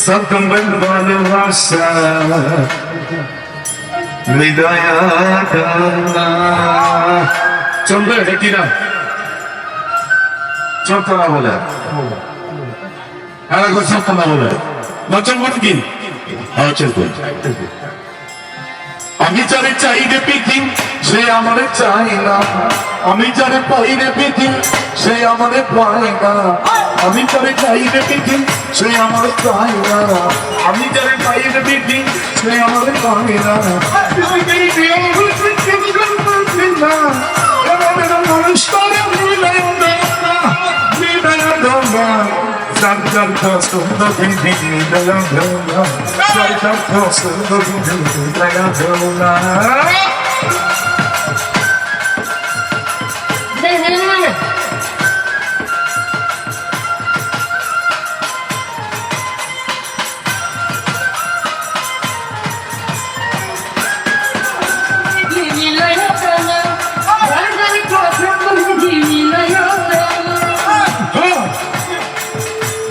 Sakın ভালোবাসা হৃদয়াকান্না চলবে দেখি না চলতো না বলে আর একবার চলতো না বলে নচল মানে কি চলতো আমি যারে চাই রে পিথি সে আমারে চাই না আমি যারে পাই রে পিথি সে আমারে পায় না আমি যারে চাই রে পিথি সে আমারে চাই না আমি যারে পাই রে পিথি সে আমারে পায় না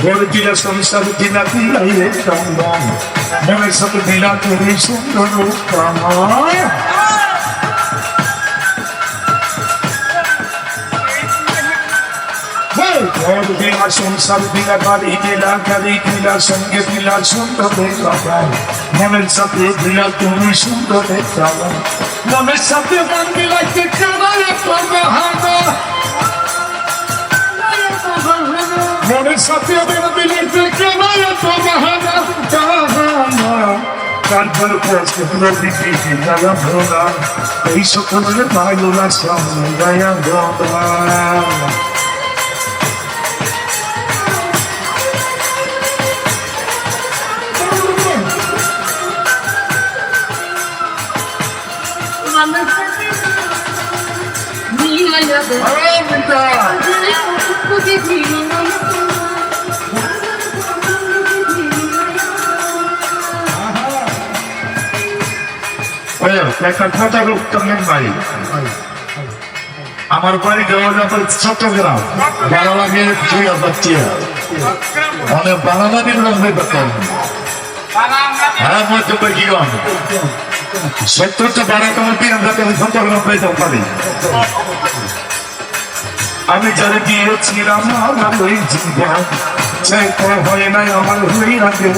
Volvila sonrisa rutina tila y el tambón Mueve esa rutina que dice no nunca más Volvila sonrisa rutina kali sangue tila sunto de tambón Mueve esa rutina que dice no nunca más Mueve esa rutina que cada trabajando মনের সাথে বেরো দিলে দেখে মায়া তো বাহানা বাহানা কাঁধের পথে প্রতিটি জায়গা ভোলা এই সকলের ভালোলা সামনে গায়া গলা আমার বাড়ি দেওয়া যাবে চট্টগ্রাম বাংলাকে অনেক বাংলাদেশের রঙে দেখেন হ্যাঁ মধ্যে কি গান 70টা 12টা মধ্যে আমরা চট্টগ্রাম পেয়ে পারি আমি যারা দিয়েছিলাম আমার ওই জীবন সে হয় নাই আমার হই আগে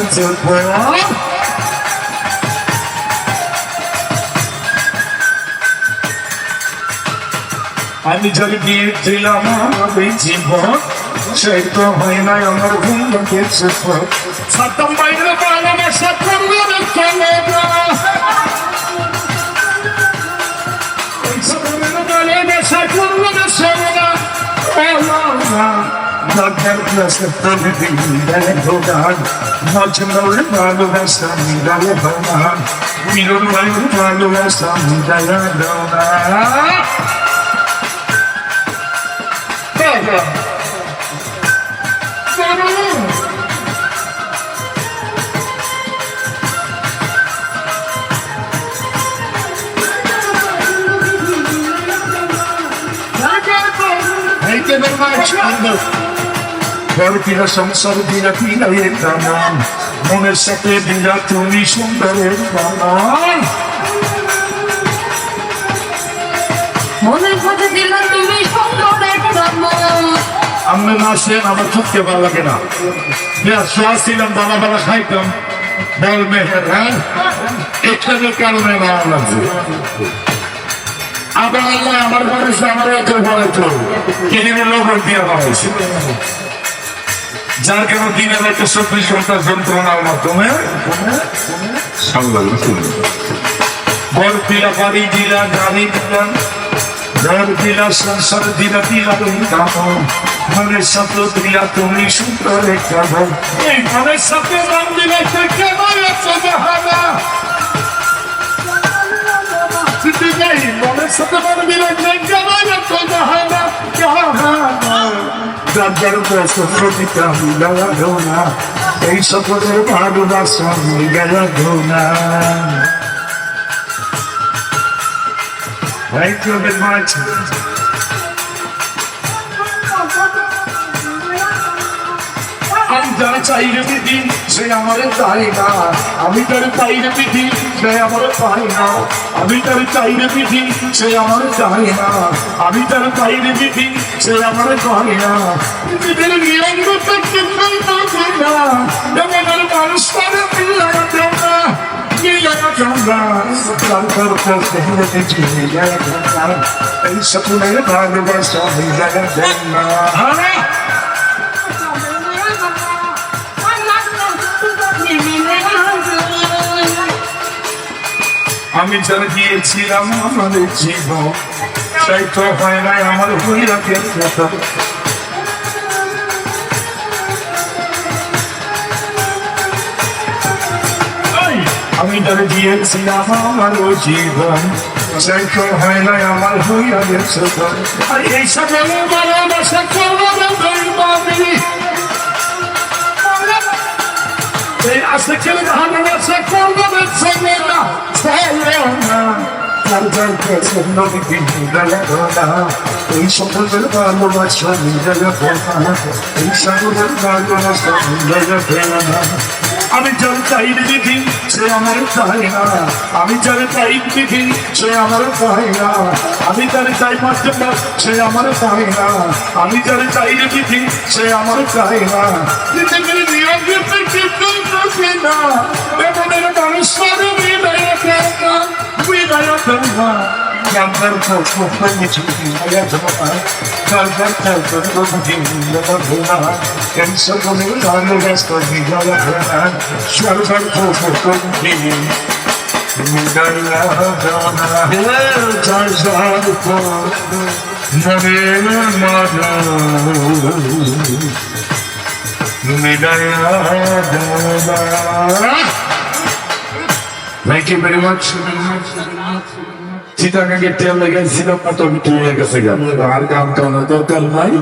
আমি যারা দিয়েছিলাম আমার ওই জীবন সে তো হয় নাই আমার ভুল গেছে সাতম বাইরে ভালোবাসা করবো না চলে না ভালোবাসা করবো না চলে না Dagger blessed from the beginning that I go down. Not to know the Bible has done me that I go down. We don't know the Bible has done me that I go down. Thank you very much. Volvila সংসার দিলা দিলা এর দামান মনের সাথে দিলা তুমি সুন্দরের দামান মনের সাথে দিলা তুমি সুন্দরের দামান আমি নাচেন আমার ঠকতে ভালো লাগে না ছিলাম বাবা বাবা খাইতাম বল মেহের হ্যাঁ এটার কারণে ভালো লাগছে আবার আল্লাহ আমার মানুষ আমার এত বলে তো কিনে লোক দিয়ে হয়েছে যার কেন দিনের একটা 24 ঘন্টা যন্ত্রণার মাধ্যমে বর দিলা বাড়ি দিলা গাড়ি দিলাম ঘর দিলা সংসার দিলা দিলা মনের সাথে দিলা তুমি সুন্দর একটা ঘর এই মনের সাথে নাম দিলা কেমন আছে বাহানা মনের সাথে নাম দিলা কেমন আছে বাহানা Dagger blessed প্রতিটা মিলায়া গোনা এই সকলের ভালোবাসা মিলায়া গোনা Thank you very much. যার চাইরে বিধি সে আমার চাই না, আমি তার চাইরে বিধি সে আমার পাই না, আমি তার চাইরে বিধি সে আমার চাই না, আমি তার চাইরে বিধি সে আমার চাই না। পৃথিবীর নিয়ম করতে কিছুই থাকে না, যেমন মানুষ করে মিলায়া চলনা, মিলায়া চলনা, তার করতে দেখেছি মিলায়া চলনা, এই সকলের ভালোবাসা মিলায়া চলনা। আমি যারা গিয়েছিলাম আমাদের জীবন, সেই তো হয় নাই আমার হইয়া গেছে। আমি যারা গিয়েছিলাম আমার জীবন, সেই তো হয় নাই আমার হইয়া গেছে। আর এই সকল ভালোবাসা করবো এই আশা খেলে ভালোবাসা করবো না, এই সকলের ভালোবাসা মিলায়া ফেলা, এই সকলের ভালোবাসা মিলায়া ফেলা। আমি যার চাই বিধি সে আমার চাই না, আমি যার চাই বিধি সে আমার চাই না, আমি যার চাই মাত্র সে আমার চাই না, আমি যার চাই বিধি সে আমার চাই না। পৃথিবীর নিয়ম কিছুই থাকে না, এমনের মানুষ করে মিলায়া ফেলা, মিলায়া ফেলা। Jangan kau menyusupi saya semua, jangan kau berguna, yang sebelum lalu rasa hingga beran, jangan kau berguna. Midaya dana, jangan kau menerima. Midaya dana. Thank you very much. চিটাগাঙ্গে তেল লেগেছিল কত মিটার হয়ে গেছে, আর গান টানো দরকার নাই।